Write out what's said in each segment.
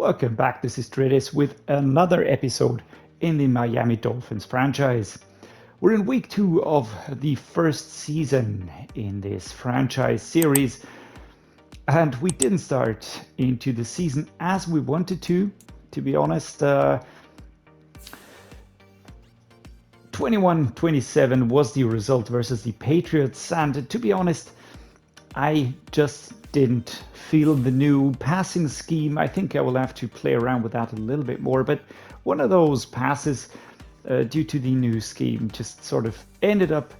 Welcome back, this is Dreddeus with another episode in the Miami Dolphins franchise. We're in week 2 of the first season in this franchise series, and we didn't start into the season as we wanted to be honest. 21-27 was the result versus the Patriots, and to be honest, I just didn't feel the new passing scheme. I think I will have to play around with that a little bit more, but one of those passes due to the new scheme just sort of ended up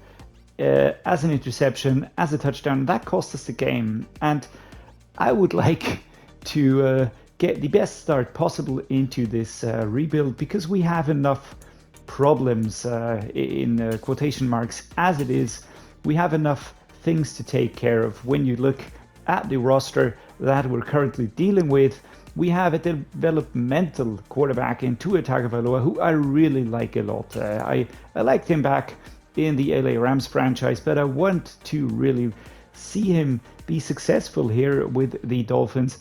as an interception, as a touchdown. That cost us the game, and I would like to get the best start possible into this rebuild, because we have enough problems in quotation marks as it is. We have enough things to take care of. When you look at the roster that we're currently dealing with, we have a developmental quarterback in Tagovailoa, who I really like a lot. I liked him back in the LA Rams franchise, but I want to really see him be successful here with the Dolphins.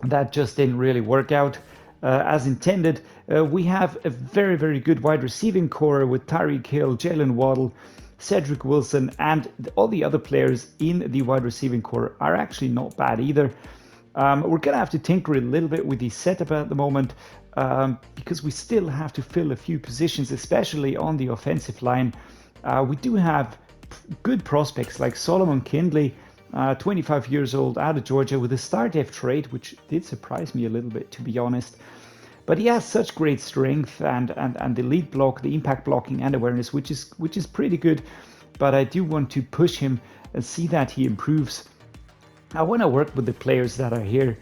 That just didn't really work out as intended. We have a very, very good wide receiving core with Tyreek, Jaylen, Waddle, Cedrick, Wilson, and all the other players in the wide receiving core are actually not bad either. We're going to have to tinker a little bit with the setup at the moment, because we still have to fill a few positions, especially on the offensive line. We do have good prospects like Solomon Kindley, 25 years old, out of Georgia, with a star depth trait, which did surprise me a little bit, to be honest. But he has such great strength and the lead block, the impact blocking and awareness, which is pretty good. But I do want to push him and see that he improves. I want to work with the players that are here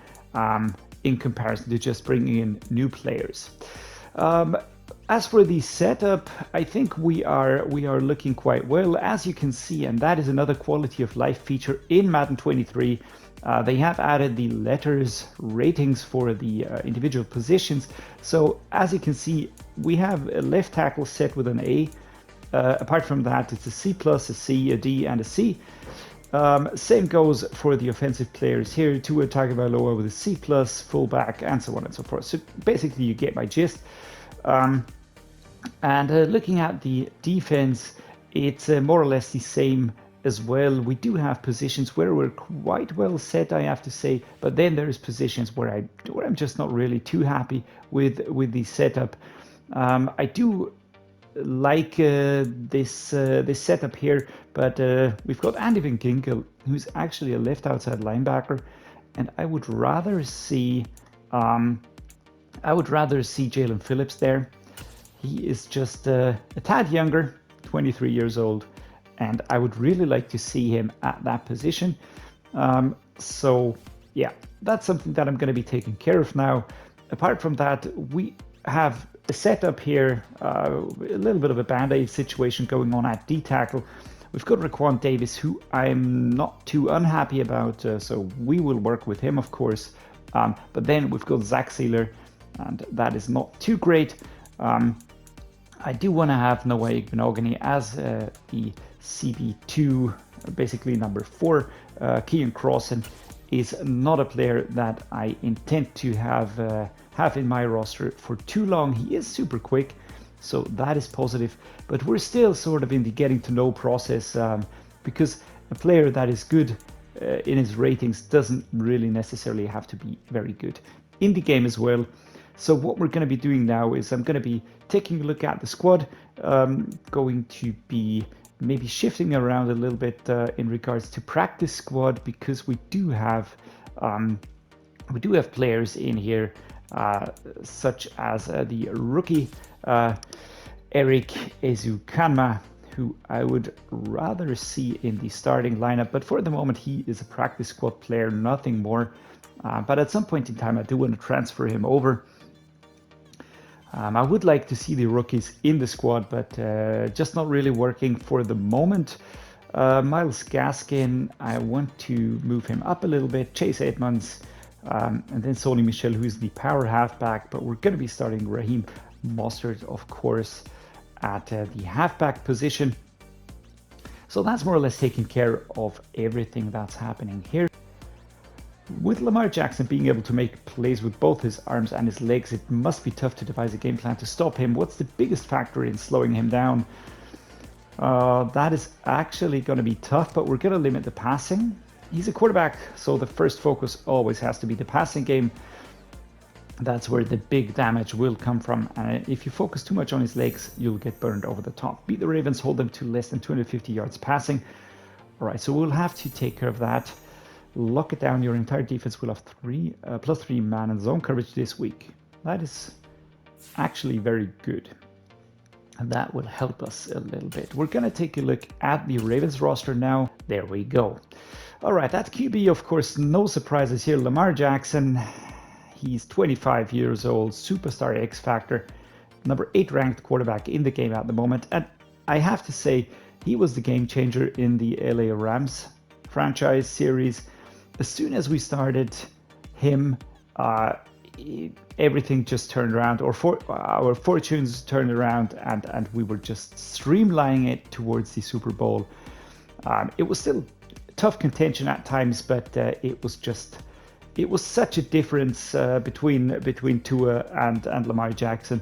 in comparison to just bringing in new players. As for the setup, I think we are looking quite well, as you can see, and that is another quality of life feature in Madden 23. They have added the letters ratings for the individual positions. So as you can see, we have a left tackle set with an A. Apart from that, it's a C+, a C, a D, and a C. Same goes for the offensive players here. Tagovailoa with a C+, fullback, and so on and so forth. So basically, you get my gist. Looking at the defense, it's more or less the same as well. We do have positions where we're quite well set, I have to say, but then there's positions where I'm just not really too happy with the setup. I do like this setup here, but we've got Andy VanGinkel, who's actually a left outside linebacker, and I would rather see Jaylen Phillips there. He is just a tad younger, 23 years old, and I would really like to see him at that position. So yeah, that's something that I'm going to be taking care of now. Apart from that, we have a setup here, a little bit of a band-aid situation going on at D-tackle. We've got Raquan Davis, who I'm not too unhappy about, so we will work with him, of course. But then we've got Zach Sealer, and that is not too great. I do want to have Noah Igbinoghene as the CB2, basically number 4. Keon Crossan is not a player that I intend to have in my roster for too long. He is super quick, so that is positive. But we're still sort of in the getting to know process, because a player that is good in his ratings doesn't really necessarily have to be very good in the game as well. So what we're going to be doing now is I'm going to be taking a look at the squad, going to be maybe shifting around a little bit in regards to practice squad, because we do have players in here such as the rookie Erik Ezukanma, who I would rather see in the starting lineup, but for the moment he is a practice squad player, nothing more. But at some point in time I do want to transfer him over. I would like to see the rookies in the squad, but just not really working for the moment. Myles Gaskin, I want to move him up a little bit. Chase Edmonds, and then Sony Michel, who's the power halfback, but we're going to be starting Raheem Mostert, of course, at the halfback position. So that's more or less taking care of everything that's happening here. With Lamar Jackson being able to make plays with both his arms and his legs, it must be tough to devise a game plan to stop him. What's the biggest factor in slowing him down? That is actually going to be tough, but we're going to limit the passing. He's a quarterback, so the first focus always has to be the passing game. That's where the big damage will come from. And if you focus too much on his legs, you'll get burned over the top. Beat the Ravens, hold them to less than 250 yards passing. All right, so we'll have to take care of that. Lock it down. Your entire defense will have +3 man and zone coverage this week. That is actually very good. And that will help us a little bit. We're going to take a look at the Ravens roster now. There we go. All right, at QB, of course, no surprises here. Lamar Jackson, he's 25 years old, superstar X Factor, number 8 ranked quarterback in the game at the moment. And I have to say, he was the game changer in the LA Rams franchise series. As soon as we started him, everything just turned around, or our fortunes turned around, and we were just streamlining it towards the Super Bowl. It was still tough contention at times, but it was such a difference between Tua and Lamar Jackson.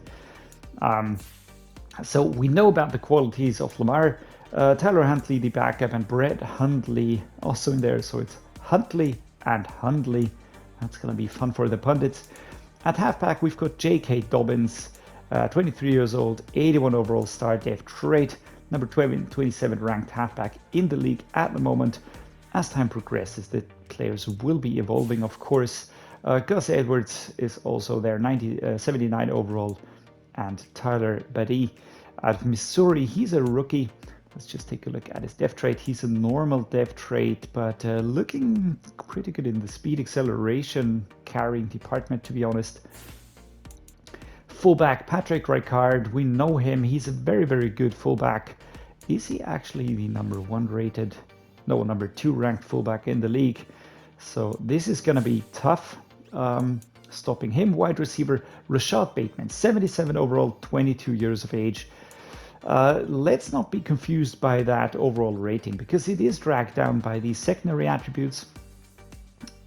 So we know about the qualities of Lamar. Tyler Huntley, the backup, and Brett Hundley also in there. So it's Huntley and Hundley. That's going to be fun for the pundits. At halfback, we've got J.K. Dobbins, 23 years old, 81 overall star depth trait, number 27 ranked halfback in the league at the moment. As time progresses, the players will be evolving, of course. Gus Edwards is also there, 79 overall, and Tyler Badie out of Missouri. He's a rookie. Let's just take a look at his depth trait. He's a normal depth trait, but looking pretty good in the speed acceleration carrying department, to be honest. Fullback Patrick Ricard, we know him. He's a very, very good fullback. Is he actually the number 2 ranked fullback in the league? So this is going to be tough stopping him. Wide receiver Rashad Bateman, 77 overall, 22 years of age. Let's not be confused by that overall rating, because it is dragged down by these secondary attributes.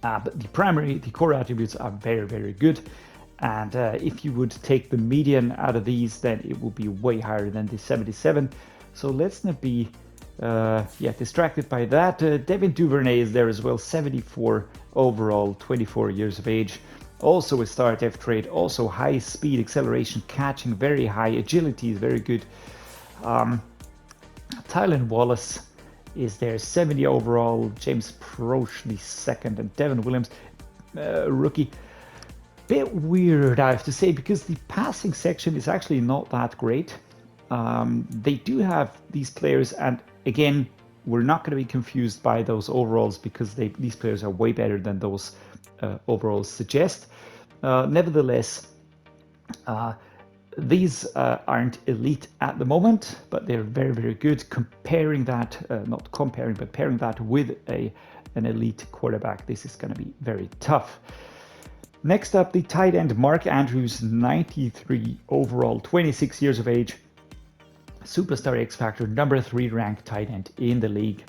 But the core attributes are very, very good. And if you would take the median out of these, then it will be way higher than the 77. So let's not be distracted by that. Devin Duvernay is there as well, 74 overall, 24 years of age. Also a star depth trait, also high speed acceleration, catching very high, agility is very good. Tylan Wallace is there, 70 overall, James Proche the second, and Devin Williams, rookie. Bit weird, I have to say, because the passing section is actually not that great. They do have these players, and again, we're not going to be confused by those overalls, because these players are way better than those overalls suggest. Nevertheless, these aren't elite at the moment, but they're very, very good. Pairing that with an elite quarterback, this is going to be very tough. Next up, the tight end Mark Andrews, 93 overall, 26 years of age, superstar X Factor, number 3 ranked tight end in the league,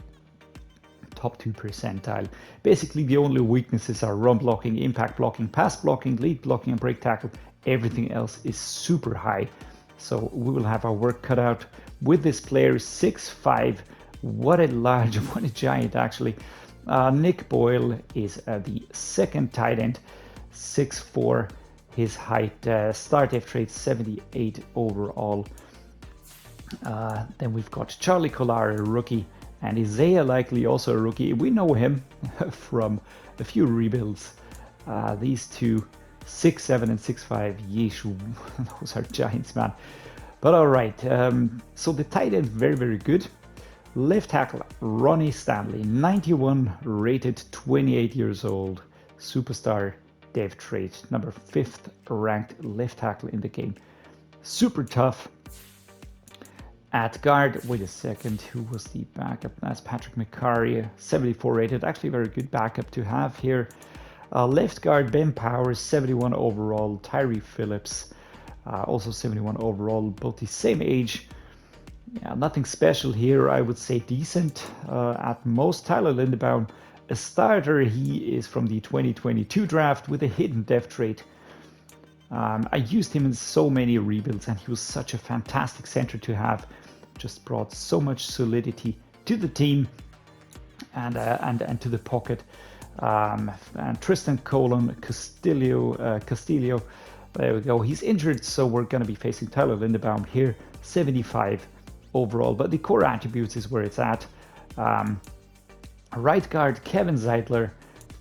top 2 percentile. Basically, the only weaknesses are run blocking, impact blocking, pass blocking, lead blocking, and break tackle. Everything else is super high. So we will have our work cut out with this player. 6'5", what a giant actually. Nick Boyle is the second tight end, 6'4", his height, star depth trait 78 overall. Then we've got Charlie Collar, a rookie, and Isaiah Likely, also a rookie. We know him from a few rebuilds. These two, 6'7" and 6'5", yeesh, those are giants, man. But all right, so the tight end, very, very good. Left tackle, Ronnie Stanley, 91 rated, 28 years old, superstar depth trait, number 5th ranked left tackle in the game. Super tough. At guard, wait a second, who was the backup? That's Patrick McCarry, 74 rated, actually very good backup to have here. Left guard, Ben Powers, 71 overall, Tyree Phillips, also 71 overall, both the same age. Yeah, nothing special here, I would say decent at most. Tyler Lindebaum, a starter. He is from the 2022 draft with a hidden depth trait. I used him in so many rebuilds, and he was such a fantastic center to have. Just brought so much solidity to the team and to the pocket. And Tristan Colon Castillo, there we go. He's injured, so we're going to be facing Tyler Linderbaum here. 75 overall, but the core attributes is where it's at. Right guard Kevin Zeitler,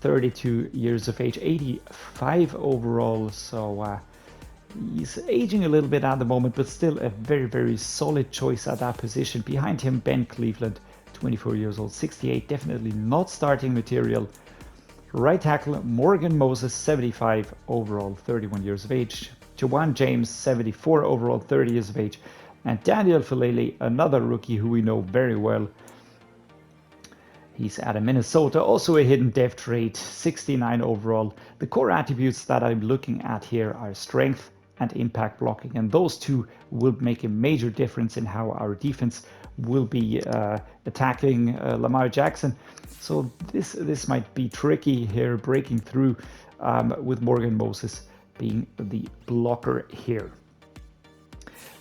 32 years of age, 85 overall, so he's aging a little bit at the moment, but still a very, very solid choice at that position. Behind him, Ben Cleveland, 24 years old, 68, definitely not starting material. Right tackle Morgan Moses, 75 overall, 31 years of age. Jawan James, 74 overall, 30 years of age. And Daniel Falele, another rookie who we know very well. He's out of Minnesota, also a hidden depth trait, 69 overall. The core attributes that I'm looking at here are strength and impact blocking, and those two will make a major difference in how our defense will be attacking Lamar Jackson. So this might be tricky here, breaking through with Morgan Moses being the blocker here.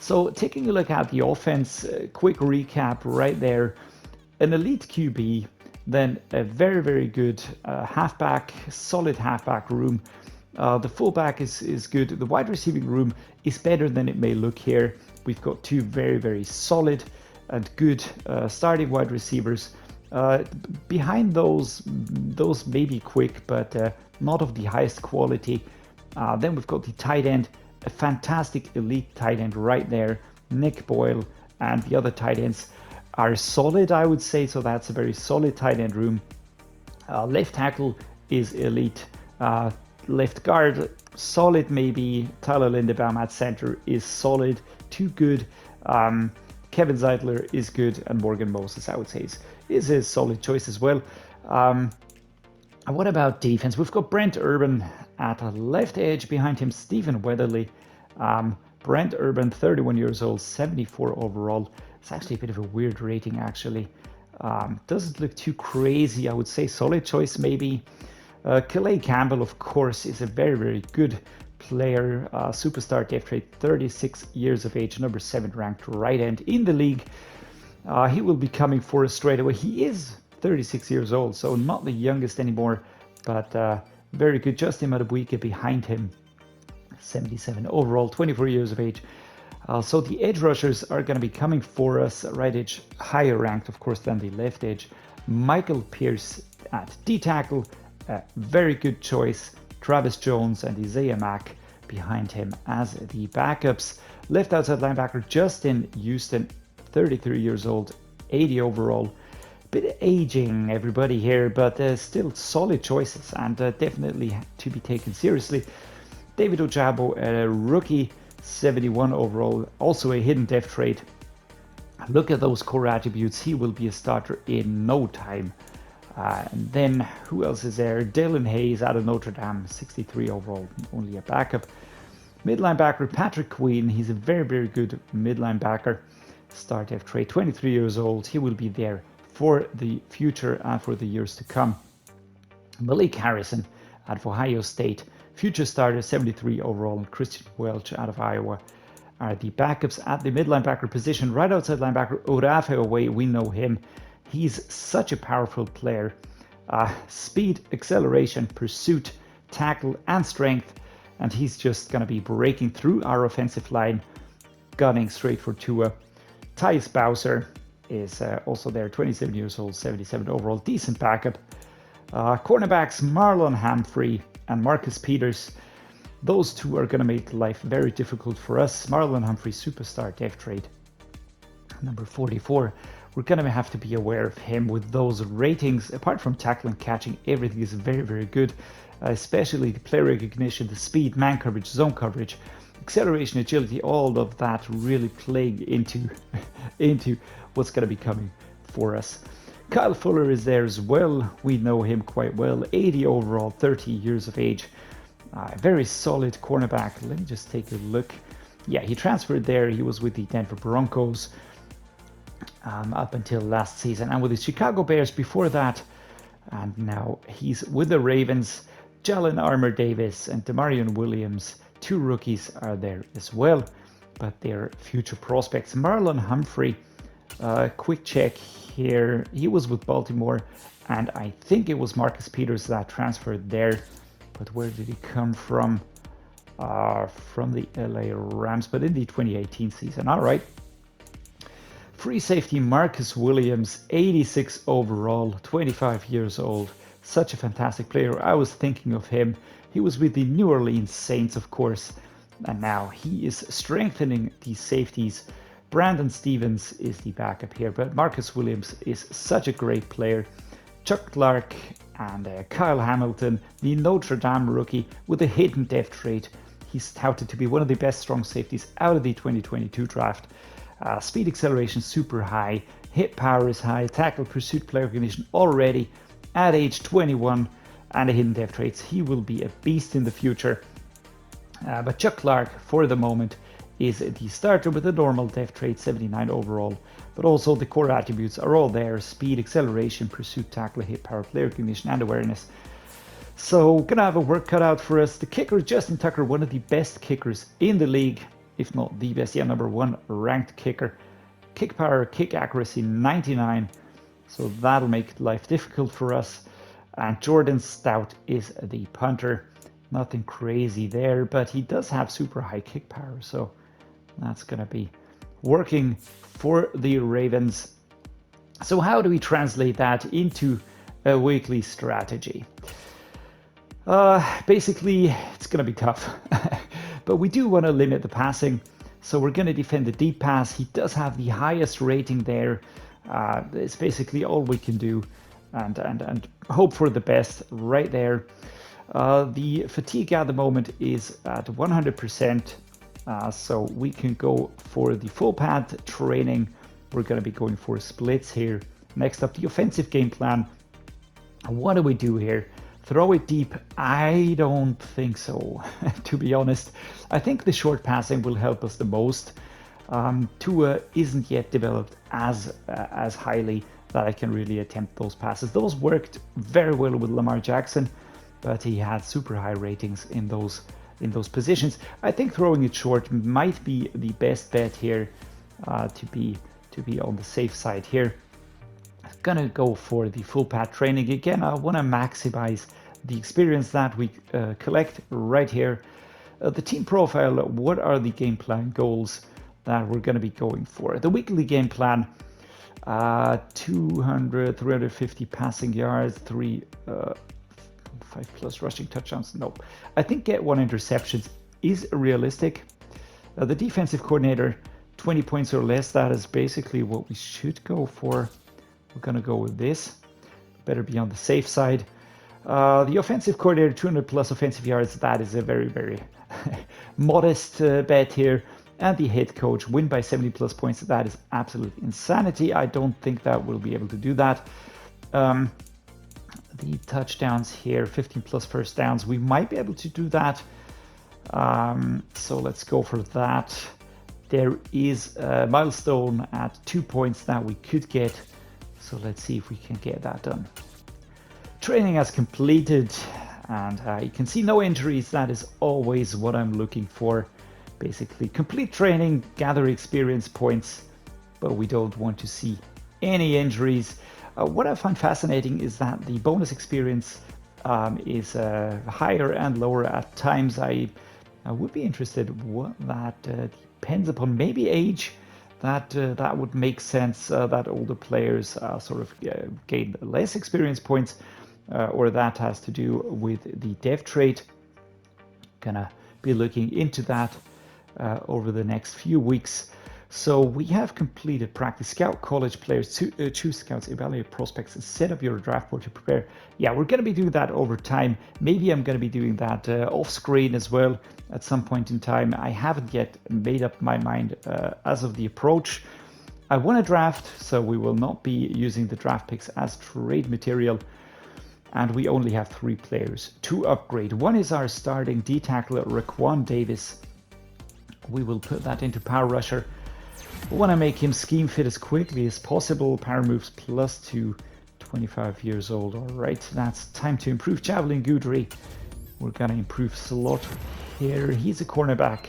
So taking a look at the offense, quick recap right there. An elite QB, then a very, very good halfback, solid halfback room. The fullback is good. The wide receiving room is better than it may look here. We've got two very, very solid and good starting wide receivers. Behind those may be quick, but not of the highest quality. Then we've got the tight end, a fantastic elite tight end right there, Nick Boyle, and the other tight ends are solid, I would say, so that's a very solid tight end room. Left tackle is elite. Left guard, solid maybe. Tyler Linderbaum at center is solid, too good. Kevin Zeitler is good, and Morgan Moses, I would say, is a solid choice as well. What about defense? We've got Brent Urban at a left edge, behind him Stephen Weatherly. Brent Urban, 31 years old, 74 overall. It's actually a bit of a weird rating, actually. Doesn't look too crazy, I would say. Solid choice, maybe. Calais Campbell, of course, is a very, very good player. Superstar depth trait, 36 years of age, number 7 ranked right end in the league. He will be coming for us straight away. He is 36 years old, so not the youngest anymore, but very good. Justin Matabuike behind him, 77 overall, 24 years of age. So the edge rushers are going to be coming for us. Right edge, higher ranked, of course, than the left edge. Michael Pierce at D-tackle, very good choice. Travis Jones and Isaiah Mack behind him as the backups. Left outside linebacker, Justin Houston, 33 years old, 80 overall. Bit aging, everybody here, but still solid choices and definitely to be taken seriously. David Ojabo, a rookie, 71 overall, also a hidden depth trait. Look at those core attributes. He will be a starter in no time. And then who else is there? Dylan Hayes out of Notre Dame, 63 overall, only a backup. Mid linebacker Patrick Queen. He's a very, very good mid linebacker. Star depth trait, 23 years old. He will be there for the future and for the years to come. Malik Harrison out of Ohio State, future starter, 73 overall. Christian Welch out of Iowa are the backups at the mid linebacker position. Right outside linebacker Orafe Owe, we know him. He's such a powerful player. Speed, acceleration, pursuit, tackle, and strength. And he's just going to be breaking through our offensive line, gunning straight for Tua. Tyus Bowser is also there, 27 years old, 77 overall, decent backup. Cornerbacks Marlon Humphrey and Marcus Peters. Those two are going to make life very difficult for us. Marlon Humphrey, superstar depth trait, number 44. We're going to have to be aware of him with those ratings. Apart from tackling, catching, everything is very, very good, especially the play recognition, the speed, man coverage, zone coverage, acceleration, agility, all of that really playing into what's going to be coming for us. Kyle Fuller is there as well. We know him quite well. 80 overall, 30 years of age. Very solid cornerback. Let me just take a look. Yeah, he transferred there. He was with the Denver Broncos up until last season, and with the Chicago Bears before that. And now he's with the Ravens. Jaylen Armour Davis and Demarion Williams, 2 rookies, are there as well, but they're future prospects. Marlon Humphrey, quick check here. He was with Baltimore, and I think it was Marcus Peters that transferred there. But where did he come from? From the LA Rams, but in the 2018 season. All right. Free safety Marcus Williams, 86 overall, 25 years old. Such a fantastic player. I was thinking of him. He was with the New Orleans Saints, of course, and now he is strengthening these safeties. Brandon Stevens is the backup here, but Marcus Williams is such a great player. Chuck Clark and Kyle Hamilton, the Notre Dame rookie with a hidden depth trait. He's touted to be one of the best strong safeties out of the 2022 draft. Speed acceleration super high, hit power is high, tackle pursuit play recognition already at age 21, and a hidden depth traits. He will be a beast in the future. But Chuck Clark, for the moment, is the starter with a normal depth trait, 79 overall. But also the core attributes are all there: speed, acceleration, pursuit, tackle, hit power, play recognition, and awareness. So gonna have a work cut out for us. The kicker, Justin Tucker, one of the best kickers in the league, if not the best, #1 ranked kicker. Kick power, kick accuracy, 99. So that'll make life difficult for us. And Jordan Stout is the punter. Nothing crazy there, but he does have super high kick power. So that's going to be working for the Ravens. So how do we translate that into a weekly strategy? Basically, it's going to be tough. But we do want to limit the passing. So we're going to defend the deep pass. He does have the highest rating there. It's basically all we can do, and hope for the best right there. The fatigue at the moment is at 100%, so we can go for the full pad training. We're going to be going for splits here. Next up, the offensive game plan. What do we do here? Throw it deep? I don't think so, to be honest. I think the short passing will help us the most. Tua isn't yet developed as highly that I can really attempt those passes. Those worked very well with Lamar Jackson, but he had super high ratings in those positions. I think throwing it short might be the best bet here, to be on the safe side here. I'm gonna go for the full pad training again. I want to maximize the experience that we collect right here. The team profile. What are the game plan goals that we're going to be going for? The weekly game plan: 350 passing yards, 5+ rushing touchdowns. No, I think get 1 interceptions is realistic. The defensive coordinator, 20 points or less. That is basically what we should go for. We're going to go with this. Better be on the safe side. The offensive coordinator, 200+ offensive yards. That is a very, very modest bet here. And the head coach, win by 70+ points. That is absolute insanity. I don't think that we'll be able to do that. The touchdowns here, 15+ first downs. We might be able to do that. So let's go for that. There is a milestone at 2 points that we could get. So let's see if we can get that done. Training has completed, and you can see no injuries. That is always what I'm looking for. Basically, complete training, gather experience points, but we don't want to see any injuries. What I find fascinating is that the bonus experience is higher and lower at times. I would be interested what that depends upon. Maybe age. That would make sense. That older players sort of gain less experience points, or that has to do with the dev trait. Gonna be looking into that over the next few weeks. So we have completed practice. Scout college players, choose scouts, evaluate prospects, and set up your draft board to prepare. Yeah, we're going to be doing that over time. Maybe I'm going to be doing that off screen as well at some point in time. I haven't yet made up my mind as of the approach. I want to draft, so we will not be using the draft picks as trade material. And we only have 3 players to upgrade. One is our starting D tackler, Raquan Davis. We will put that into power rusher. We want to make him scheme fit as quickly as possible. Power moves +2, 25 years old. All right, that's time to improve Javelin Goodry. We're gonna improve Slaughter here. He's a cornerback.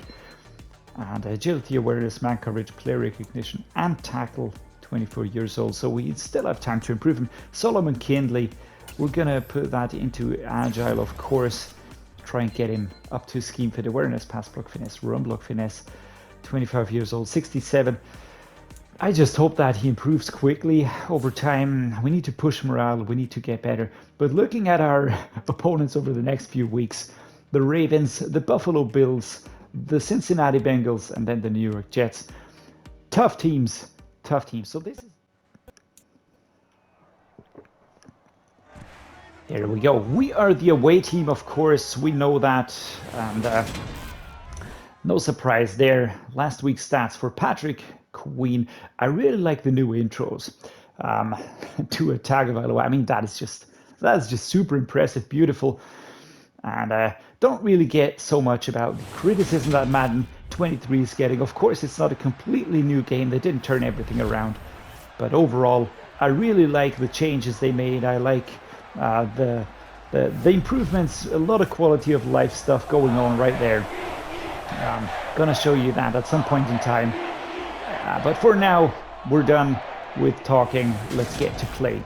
And agility, awareness, man coverage, player recognition, and tackle. 24 years old, so we still have time to improve him. Solomon Kindley, we're gonna put that into agile, of course. Try and get him up to scheme fit, awareness, pass block finesse, run block finesse. 25 years old, 67. I just hope that he improves quickly over time. We need to push morale, we need to get better. But looking at our opponents over the next few weeks, the Ravens, the Buffalo Bills, the Cincinnati Bengals, and then the New York Jets. Tough teams. So this is... There we go. We are the away team, of course. We know that. And no surprise there. Last week's stats for Patrick Queen. I really like the new intros to a Tagovailoa. I mean, that's just super impressive, beautiful. And don't really get so much about the criticism that Madden 23 is getting. Of course, it's not a completely new game. They didn't turn everything around. But overall, I really like the changes they made. I like the improvements, a lot of quality of life stuff going on right there. Gonna show you that at some point in time. But for now, we're done with talking. Let's get to playing.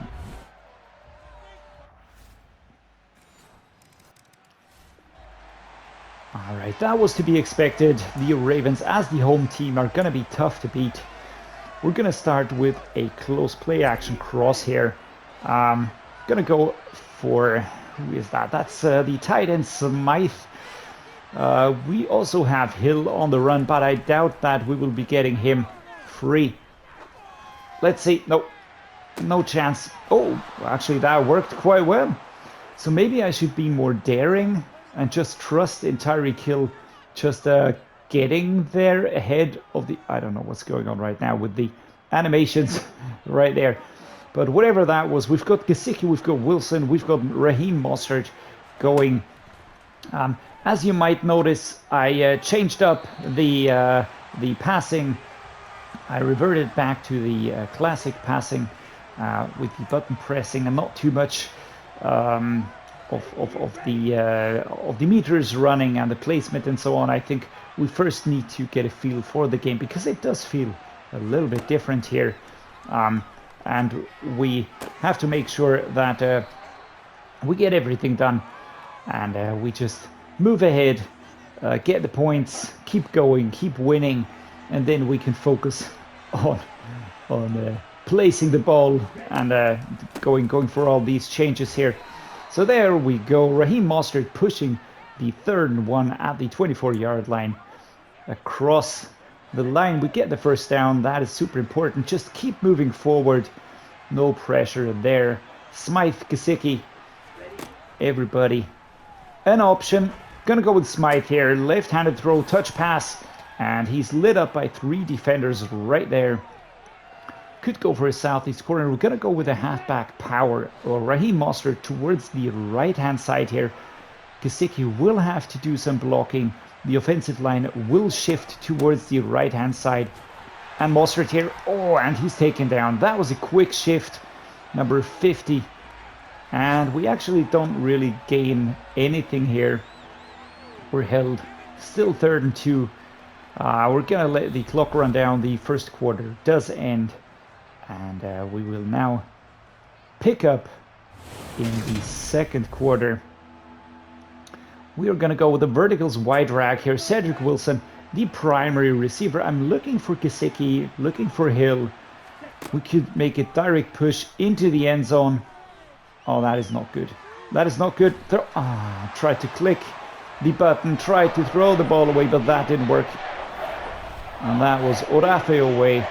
All right, that was to be expected. The Ravens, as the home team, are going to be tough to beat. We're going to start with a close play action cross here. Going to go for, who is that? That's the tight end Smythe. We also have Hill on the run, but I doubt that we will be getting him free. Let's see. Nope, no chance. Oh, actually, that worked quite well. So maybe I should be more daring and just trust in Tyreek Hill just getting there ahead of the... I don't know what's going on right now with the animations right there. But whatever that was, we've got Gesicki, we've got Wilson, we've got Raheem Mostert going. As you might notice, I changed up the passing. I reverted back to the classic passing with the button pressing and not too much... Of the meters running and the placement and so on. I think we first need to get a feel for the game because it does feel a little bit different here, and we have to make sure that we get everything done and we just move ahead, get the points, keep going, keep winning, and then we can focus on placing the ball and going for all these changes here. So there we go. Raheem Mostert pushing the 3rd and 1 at the 24-yard line. Across the line, we get the first down. That is super important. Just keep moving forward. No pressure there. Smythe, Gesicki, everybody. An option. Gonna go with Smythe here. Left-handed throw, touch pass. And he's lit up by 3 defenders right there. Could go for a southeast corner. We're going to go with a halfback power or Raheem Mostert towards the right-hand side here. Gesicki will have to do some blocking. The offensive line will shift towards the right-hand side. And Mostert here. Oh, and he's taken down. That was a quick shift. Number 50. And we actually don't really gain anything here. We're held. Still 3rd and 2. We're going to let the clock run down. The first quarter does end. And we will now pick up in the second quarter. We are going to go with the verticals wide rack here. Cedrick Wilson, the primary receiver. I'm looking for Gesicki, looking for Hill. We could make a direct push into the end zone. Oh, that is not good. That is not good. Tried to click the button, tried to throw the ball away, but that didn't work. And that was Orafe away.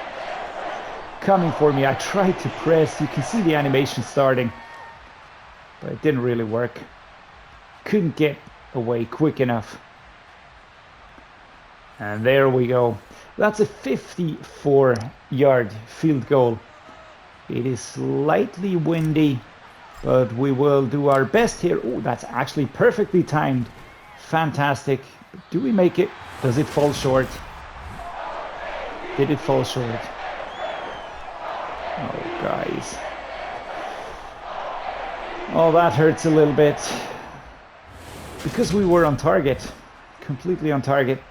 Coming for me. I tried to press. You can see the animation starting, but it didn't really work. Couldn't get away quick enough. And there we go. That's a 54-yard field goal. It is slightly windy, but we will do our best here. Oh, that's actually perfectly timed. Fantastic. Do we make it? Does it fall short? Did it fall short? Oh, guys. Oh, that hurts a little bit. Because we were on target. Completely on target.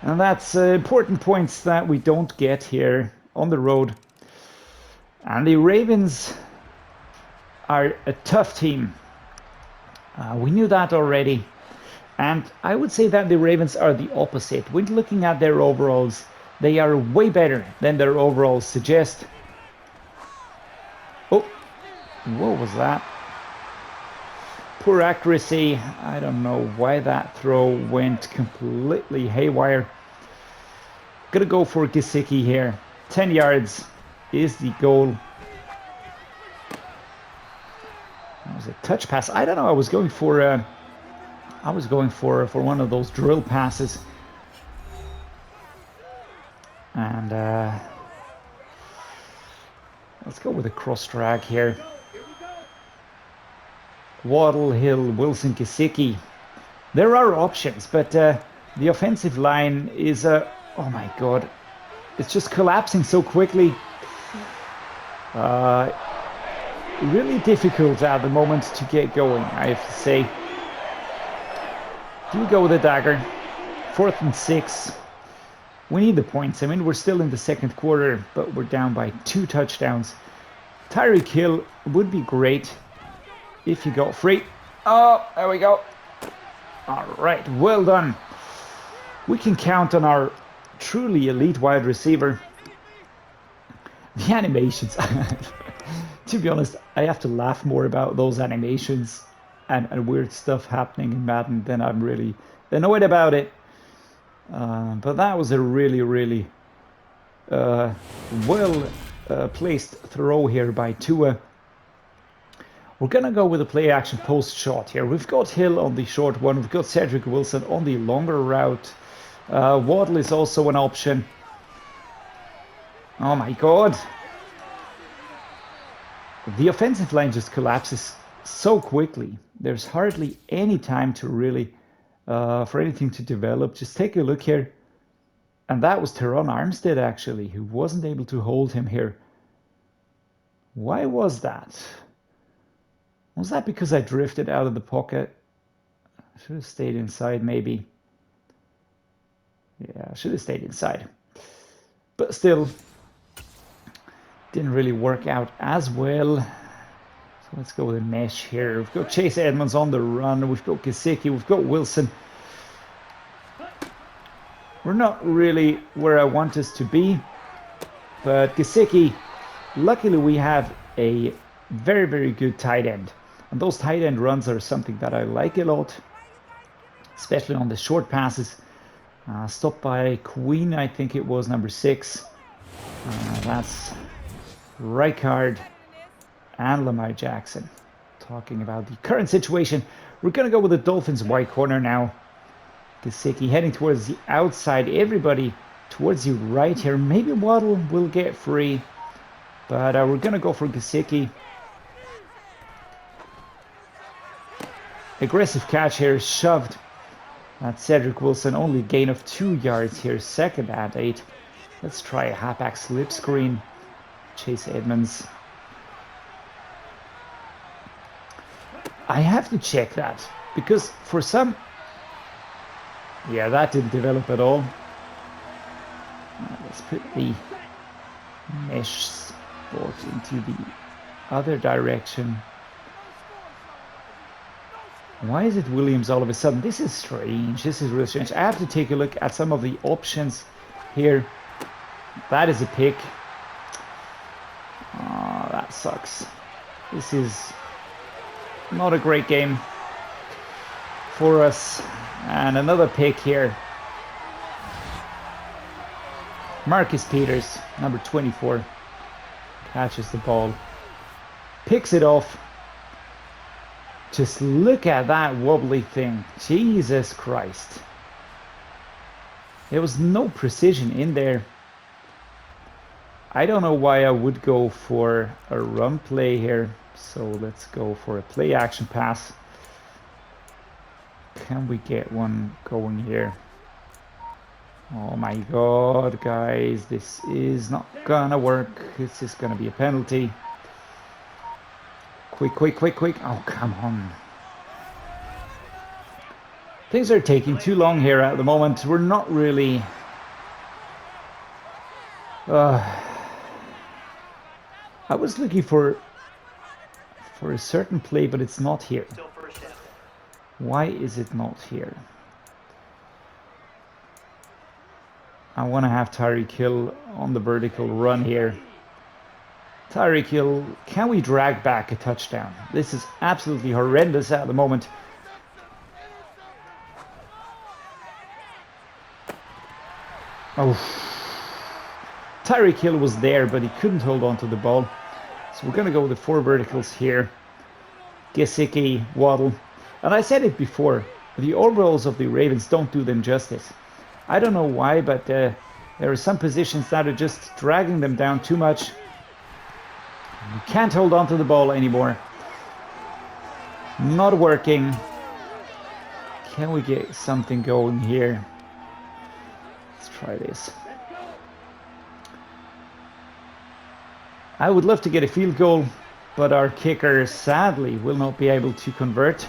And that's important points that we don't get here on the road. And the Ravens are a tough team. We knew that already. And I would say that the Ravens are the opposite. When looking at their overalls, they are way better than their overalls suggest. Oh, what was that? Poor accuracy. I don't know why that throw went completely haywire. Gonna go for Gesicki here. 10 yards is the goal. That was a touch pass. I don't know. I was going for one of those drill passes. And let's go with a cross drag here. Waddle, Hill, Wilson, Gesicki. There are options, but the offensive line is oh my god, it's just collapsing so quickly. Really difficult at the moment to get going, I have to say. Do we go with a dagger? 4th and 6. We need the points. I mean, we're still in the second quarter, but we're down by 2 touchdowns. Tyreek Hill would be great if he got free. Oh, there we go. All right, well done. We can count on our truly elite wide receiver. The animations. To be honest, I have to laugh more about those animations and weird stuff happening in Madden than I'm really annoyed about it. But that was a really well placed throw here by Tua. We're gonna go with a play action post shot here. We've got Hill on the short one. We've got Cedrick Wilson on the longer route. Waddle is also an option. Oh my god. The offensive line just collapses so quickly. There's hardly any time to really, for anything to develop. Just take a look here. And that was Terron Armstead, actually, who wasn't able to hold him here. Why was that? Was that because I drifted out of the pocket? I should have stayed inside, maybe. Yeah, I should have stayed inside. But still, didn't really work out as well. So let's go with a mesh here. We've got Chase Edmonds on the run. We've got Gesicki. We've got Wilson. We're not really where I want us to be. But Gesicki, luckily we have a very good tight end. And those tight end runs are something that I like a lot. Especially on the short passes. Stopped by Queen, I think it was, number 6. That's Rijkaard and Lamar Jackson. Talking about the current situation. We're going to go with the Dolphins wide corner now. Gesicki heading towards the outside. Everybody towards the right here. Maybe Waddle will get free. But we're going to go for Gesicki. Aggressive catch here. Shoved. That's Cedrick Wilson. Only gain of 2 yards here. 2nd and 8. Let's try a halfback slip screen. Chase Edmonds. I have to check that. Because for some... Yeah, that didn't develop at all. Let's put the mesh sport into the other direction. Why is it Williams all of a sudden? This is strange. This is really strange. I have to take a look at some of the options here. That is a pick. Oh, that sucks. This is not a great game for us. And another pick here. Marcus Peters, number 24, catches the ball. Picks it off. Just look at that wobbly thing. Jesus Christ. There was no precision in there. I don't know why I would go for a run play here. So let's go for a play action pass. Can we get one going here? Oh my god, guys. This is not gonna work. This is gonna be a penalty. Quick, quick, quick, quick. Oh, come on. Things are taking too long here at the moment. We're not really... I was looking for a certain play, but it's not here. Why is it not here? I want to have Tyreek Hill on the vertical run here. Tyreek Hill, can we drag back a touchdown? This is absolutely horrendous at the moment. Oh, Tyreek Hill was there, but he couldn't hold on to the ball. So we're going to go with the 4 verticals here. Gesicki, Waddle. And I said it before, the overalls of the Ravens don't do them justice. I don't know why, but there are some positions that are just dragging them down too much. You can't hold on to the ball anymore. Not working. Can we get something going here? Let's try this. I would love to get a field goal, but our kicker sadly will not be able to convert.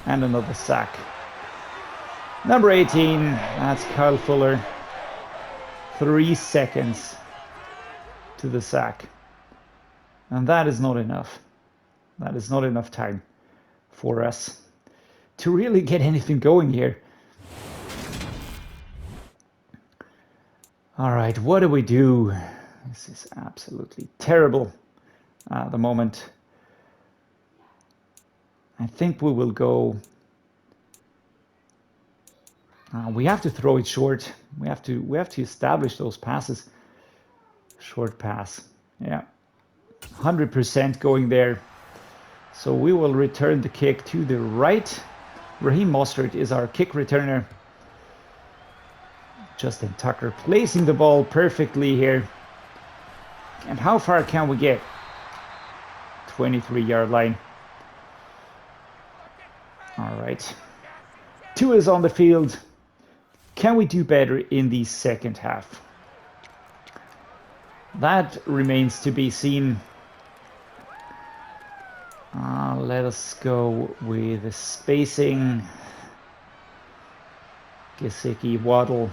And another sack. Number 18, that's Kyle Fuller. 3 seconds to the sack. And that is not enough. That is not enough time for us to really get anything going here. All right, what do we do? This is absolutely terrible at the moment. I think we will go... we have to throw it short. We have to establish those passes. Short pass. Yeah. 100% going there. So we will return the kick to the right. Raheem Mostert is our kick returner. Justin Tucker placing the ball perfectly here. And how far can we get? 23-yard line. All right. 2 is on the field. Can we do better in the second half? That remains to be seen. Let us go with the spacing. Gesicki, Waddle.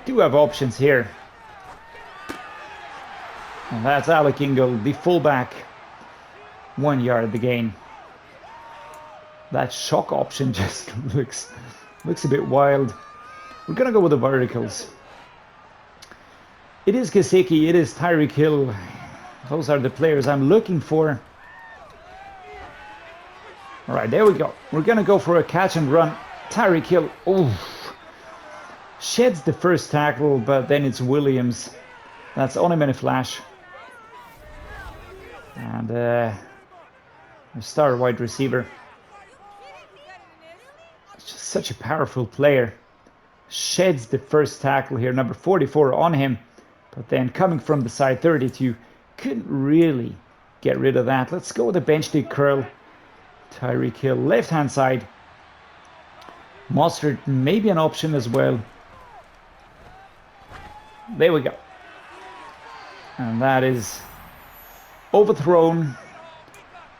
Do have options here. And that's Eichenberg, the fullback. 1 yard the gain. That shock option just looks a bit wild. We're gonna go with the verticals. It is Gesicki, it is Tyreek Hill. Those are the players I'm looking for. All right, there we go. We're gonna go for a catch and run. Tyreek Hill, sheds the first tackle, but then it's Williams. That's on him in a flash. And a star wide receiver. Just such a powerful player. Sheds the first tackle here, number 44 on him, but then coming from the side, 32, couldn't really get rid of that. Let's go with a bench dig curl. Tyreek Hill, left hand side. Mostert maybe an option as well. There we go. And that is overthrown.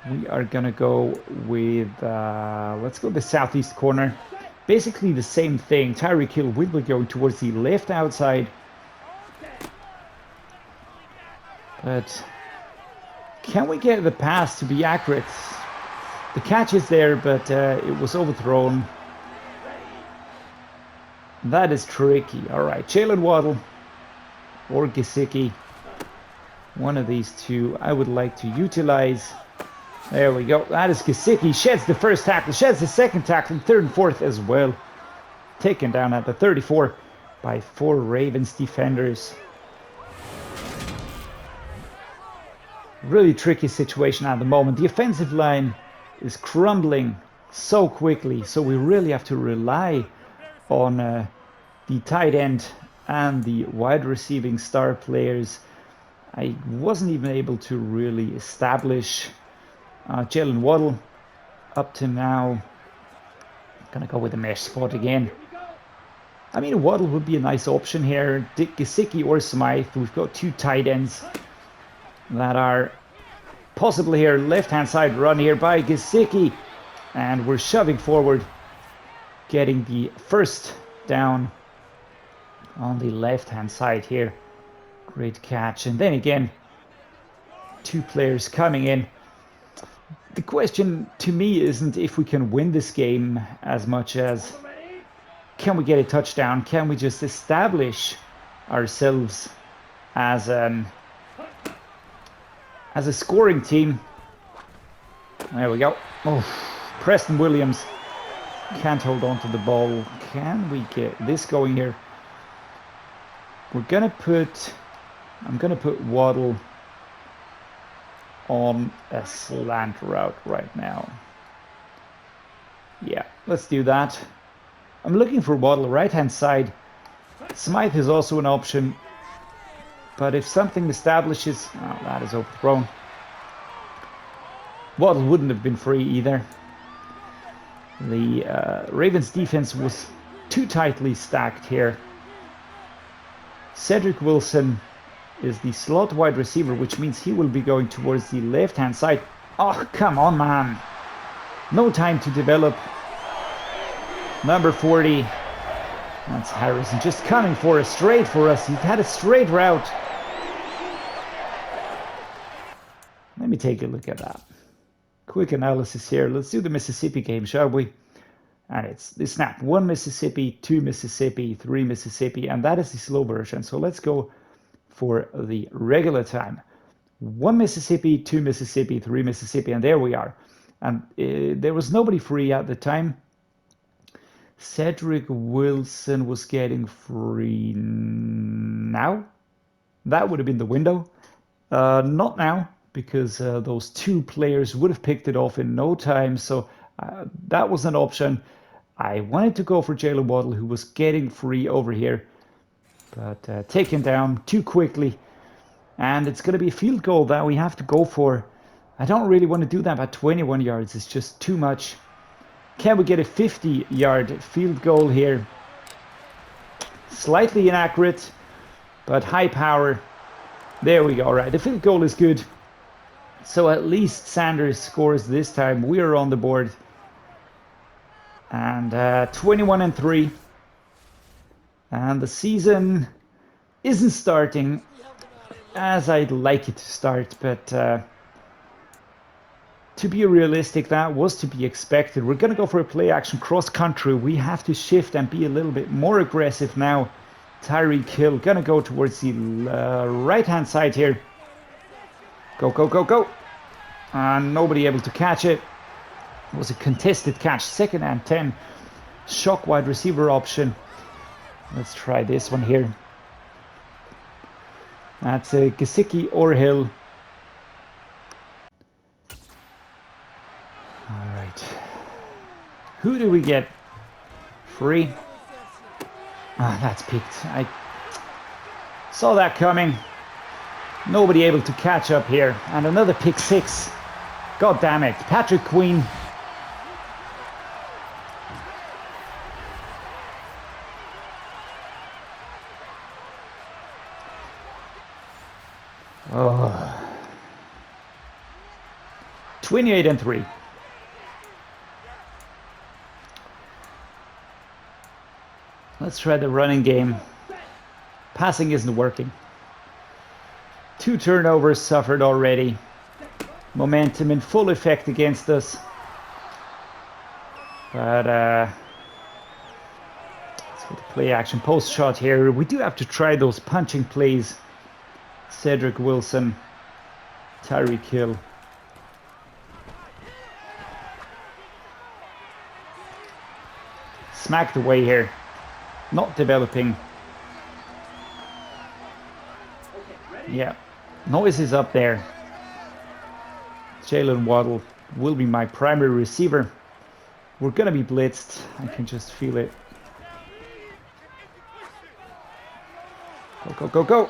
We are gonna go with let's go the southeast corner. Basically the same thing. Tyreek Hill will be going towards the left outside. But can we get the pass to be accurate? The catch is there, but it was overthrown. That is tricky. All right, Jaylen Waddle or Gesicki. One of these two I would like to utilize. There we go. That is Gesicki. Sheds the first tackle, sheds the second tackle, third and fourth as well. Taken down at the 34 by 4 Ravens defenders. Really tricky situation at the moment. The offensive line is crumbling so quickly, so we really have to rely on the tight end and the wide receiving star players. I wasn't even able to really establish Jaylen Waddle up to now. Gonna go with the mesh spot again. I mean, Waddle would be a nice option here. Gesicki or Smythe. We've got 2 tight ends that are possible here. Left-hand side run here by Gesicki. And we're shoving forward, getting the first down on the left-hand side here. Great catch. And then again, 2 players coming in. The question to me isn't if we can win this game as much as can we get a touchdown? Can we just establish ourselves as a scoring team? There we go. Oh, Preston Williams can't hold on to the ball. Can we get this going here? I'm gonna put Waddle on a slant route right now. Yeah, let's do that. I'm looking for Waddle right hand side. Smythe is also an option, but if something establishes, oh, that is overthrown. Waddle wouldn't have been free either. The Ravens defense was too tightly stacked here. Cedrick Wilson is the slot wide receiver, which means he will be going towards the left hand side. Oh, come on, man. No time to develop. Number 40. That's Harrison just coming for a straight for us. He's had a straight route. Let me take a look at that. Quick analysis here. Let's do the Mississippi game, shall we? And it's the snap. 1 Mississippi, 2 Mississippi, 3 Mississippi, and that is the slow version. So let's go for the regular time. 1 Mississippi, 2 Mississippi, 3 Mississippi, and there we are. And there was nobody free at the time. Cedrick Wilson was getting free now. That would have been the window. Not now, because those 2 players would have picked it off in no time. So that was an option. I wanted to go for Jaylen Waddle, who was getting free over here, but taken down too quickly. And it's going to be a field goal that we have to go for. I don't really want to do that at 21 yards. It's just too much. Can we get a 50-yard field goal here? Slightly inaccurate, but high power. There we go. All right, the field goal is good. So at least Sanders scores this time. We are on the board. And 21-3. And the season isn't starting as I'd like it to start, but to be realistic, that was to be expected. We're going to go for a play action cross country. We have to shift and be a little bit more aggressive now. Tyreek Hill going to go towards the right hand side here. Go, go, go, go. And nobody able to catch it. It was a contested catch. 2nd and 10. Shock wide receiver option. Let's try this one here. That's a Gesicki or Hill. All right. Who do we get? Free. Ah, that's picked. I saw that coming. Nobody able to catch up here. And another pick 6. God damn it. Patrick Queen. Oh. 28-3. Let's try the running game. Passing isn't working. 2 turnovers suffered already. Momentum in full effect against us. But let's get the play action post shot here. We do have to try those punching plays. Cedrick Wilson, Tyreek Hill. Smacked away here. Not developing. Yeah, noise is up there. Jaylen Waddle will be my primary receiver. We're gonna be blitzed. I can just feel it. Go, go, go, go.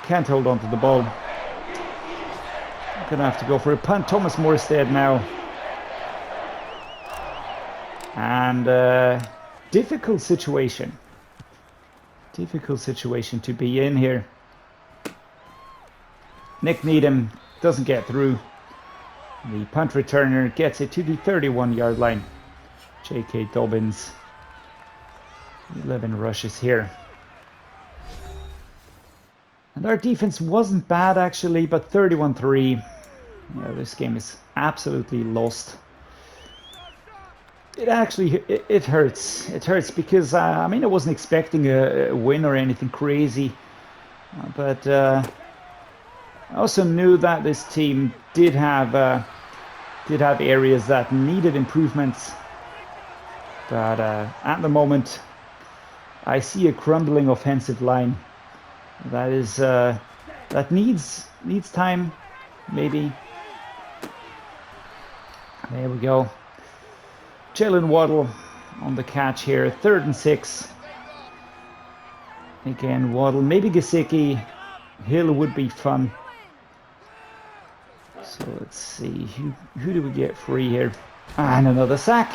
Can't hold on to the ball. I'm gonna have to go for a punt. Thomas Mostert now. And difficult situation. Difficult situation to be in here. Nick Needham doesn't get through. The punt returner gets it to the 31-yard line. J.K. Dobbins, 11 rushes here. And our defense wasn't bad actually, but 31-3. Yeah, this game is absolutely lost. It actually, it hurts. It hurts because, I mean, I wasn't expecting a win or anything crazy. But I also knew that this team did have areas that needed improvements. But at the moment, I see a crumbling offensive line that is that needs time, maybe. There we go. Jaylen Waddle on the catch here. 3rd and 6. Again, Waddle. Maybe Gesicki. Hill would be fun. So let's see. Who do we get free here? And another sack.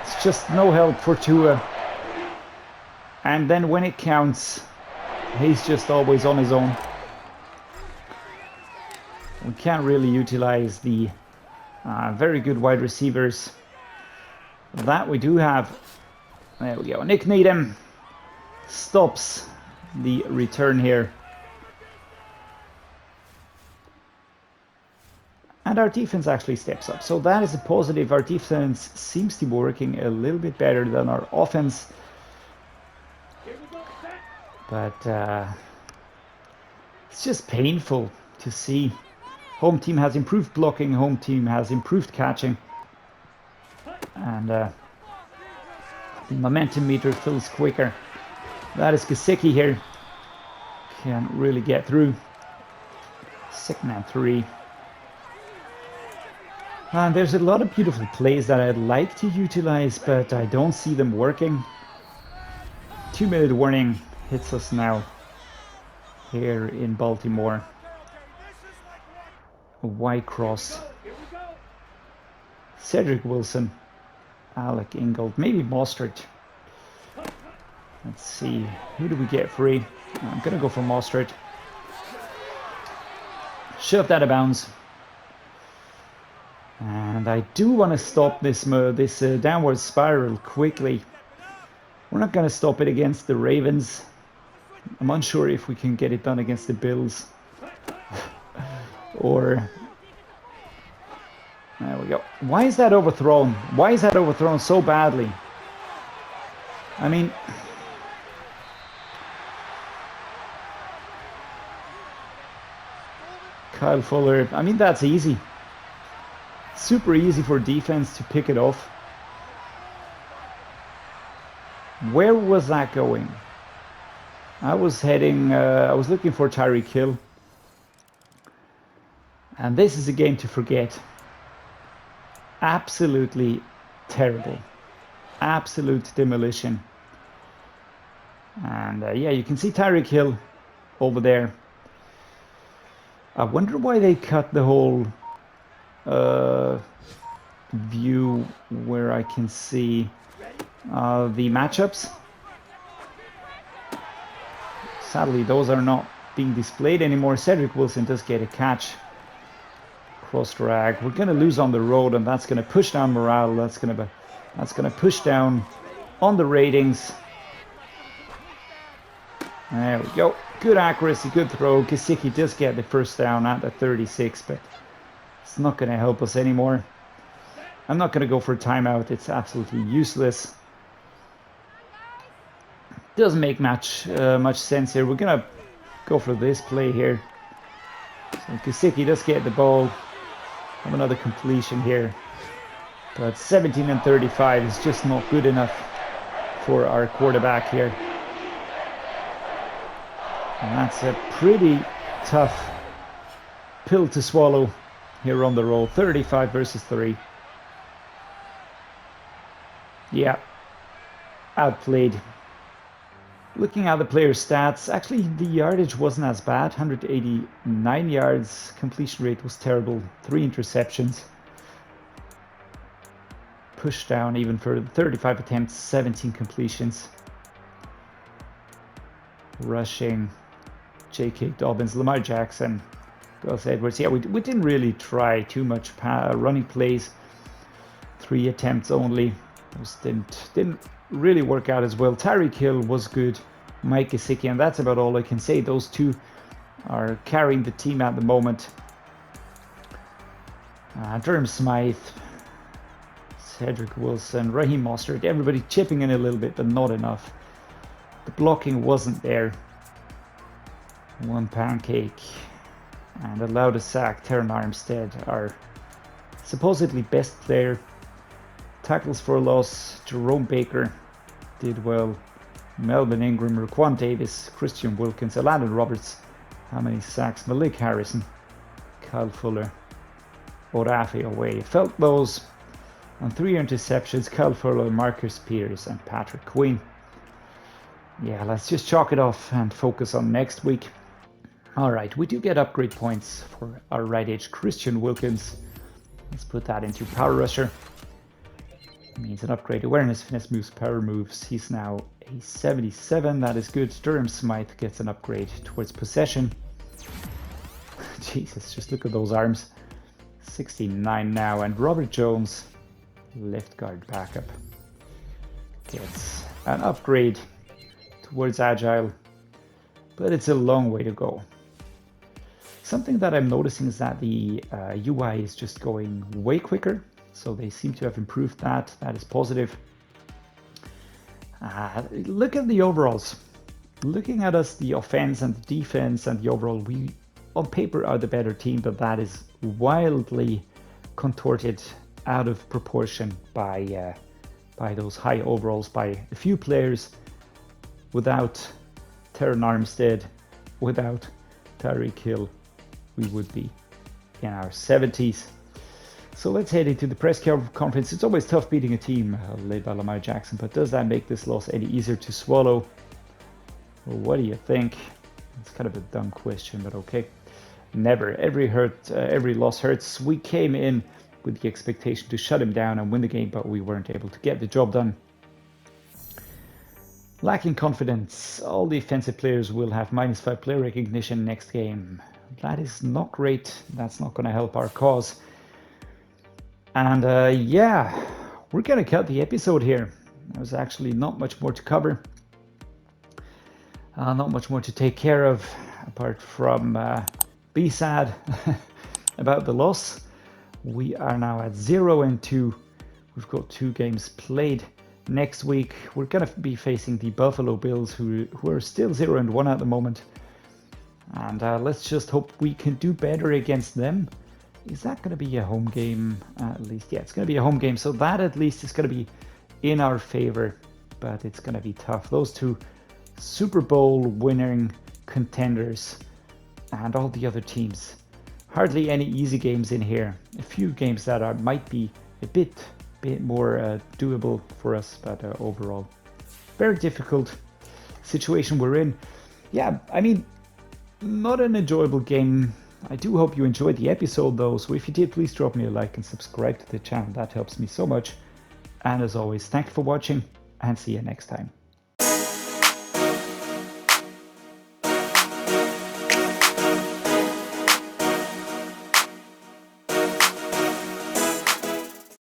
It's just no help for Tua. And then when it counts, he's just always on his own. We can't really utilize the very good wide receivers that we do have. There we go. Nick Needham stops the return here. And our defense actually steps up. So that is a positive. Our defense seems to be working a little bit better than our offense. But it's just painful to see. Home team has improved blocking. Home team has improved catching. And the momentum meter fills quicker. That is Gesicki here. Can't really get through. 2nd and 3. And there's a lot of beautiful plays that I'd like to utilize, but I don't see them working. 2-minute warning hits us now here in Baltimore. A wide cross. Cedrick Wilson, Alec Ingold, maybe Mostert. Let's see, who do we get free? I'm gonna go for Mostert. Shove that out of bounds. And I do want to stop this downward spiral quickly. We're not going to stop it against the Ravens. I'm unsure if we can get it done against the Bills. Or... there we go. Why is that overthrown? Why is that overthrown so badly? I mean... Kyle Fuller. I mean, that's easy. Super easy for defense to pick it off. Where was that going? I was looking for Tyreek Hill. And this is a game to forget. Absolutely terrible. Absolute demolition. And yeah, you can see Tyreek Hill over there. I wonder why they cut the whole view where I can see the matchups. Sadly, those are not being displayed anymore. Cedrick Wilson does get a catch. Cross drag. We're going to lose on the road, and that's going to push down morale. That's going to push down on the ratings. There we go. Good accuracy, good throw. Gesicki does get the first down at the 36, but it's not going to help us anymore. I'm not going to go for a timeout. It's absolutely useless. Doesn't make much sense here. We're going to go for this play here. So Gesicki does get the ball. Have another completion here. But 17 and 35 is just not good enough for our quarterback here. And that's a pretty tough pill to swallow here on the roll. 35 versus 3. Yeah, outplayed. Looking at the player's stats, actually the yardage wasn't as bad. 189 yards. Completion rate was terrible. 3 interceptions. Push down even for 35 attempts, 17 completions. Rushing J.K. Dobbins, Lamar Jackson, Gus Edwards. Yeah, we didn't really try too much running plays. 3 attempts only. Those didn't really work out as well. Tyreek Hill was good. Mike Gesicki, and that's about all I can say. Those two are carrying the team at the moment. Durham, Smythe, Cedrick, Wilson, Raheem, Mostert, everybody chipping in a little bit, but not enough. The blocking wasn't there. 1 pancake and allowed a sack. Terron, Armstead, our supposedly best player. Tackles for a loss. Jerome Baker did well. Melvin Ingram, Raquan Davis, Christian Wilkins, Alandon Roberts. How many sacks? Malik Harrison, Kyle Fuller, Orafe away. Felt those on 3 interceptions. Kyle Fuller, Marcus Peters, and Patrick Queen. Yeah, let's just chalk it off and focus on next week. Alright, we do get upgrade points for our right edge, Christian Wilkins. Let's put that into Power Rusher. Means an upgrade. Awareness, finesse moves, power moves. He's now a 77. That is good. Durham Smythe gets an upgrade towards possession. Jesus, just look at those arms. 69 now. And Robert Jones, left guard backup, gets an upgrade towards agile. But it's a long way to go. Something that I'm noticing is that the UI is just going way quicker. So they seem to have improved that. That is positive. Look at the overalls. Looking at us, the offense and the defense and the overall, we on paper are the better team, but that is wildly contorted out of proportion by those high overalls, by a few players. Without Terron Armstead, without Tyreek Hill, we would be in our 70s. So let's head into the press conference. It's always tough beating a team led by Lamar Jackson, but does that make this loss any easier to swallow? Well, what do you think? It's kind of a dumb question, but okay. Never. Every loss hurts. We came in with the expectation to shut him down and win the game, but we weren't able to get the job done. Lacking confidence. All the offensive players will have -5 player recognition next game. That is not great. That's not going to help our cause. And yeah, we're going to cut the episode here. There's actually not much more to cover. Not much more to take care of, apart from be sad about the loss. We are now at 0-2. We've got 2 games played. Next week, we're going to be facing the Buffalo Bills, who are still 0-1 at the moment. And let's just hope we can do better against them. Is that going to be a home game? At least, yeah, it's going to be a home game. So that at least is going to be in our favor. But it's going to be tough. Those 2 Super Bowl winning contenders and all the other teams. Hardly any easy games in here. A few games that might be a bit more doable for us. But overall, very difficult situation we're in. Yeah, I mean, not an enjoyable game. I do hope you enjoyed the episode though, so if you did, please drop me a like and subscribe to the channel. That helps me so much. And as always, thank you for watching and see you next time.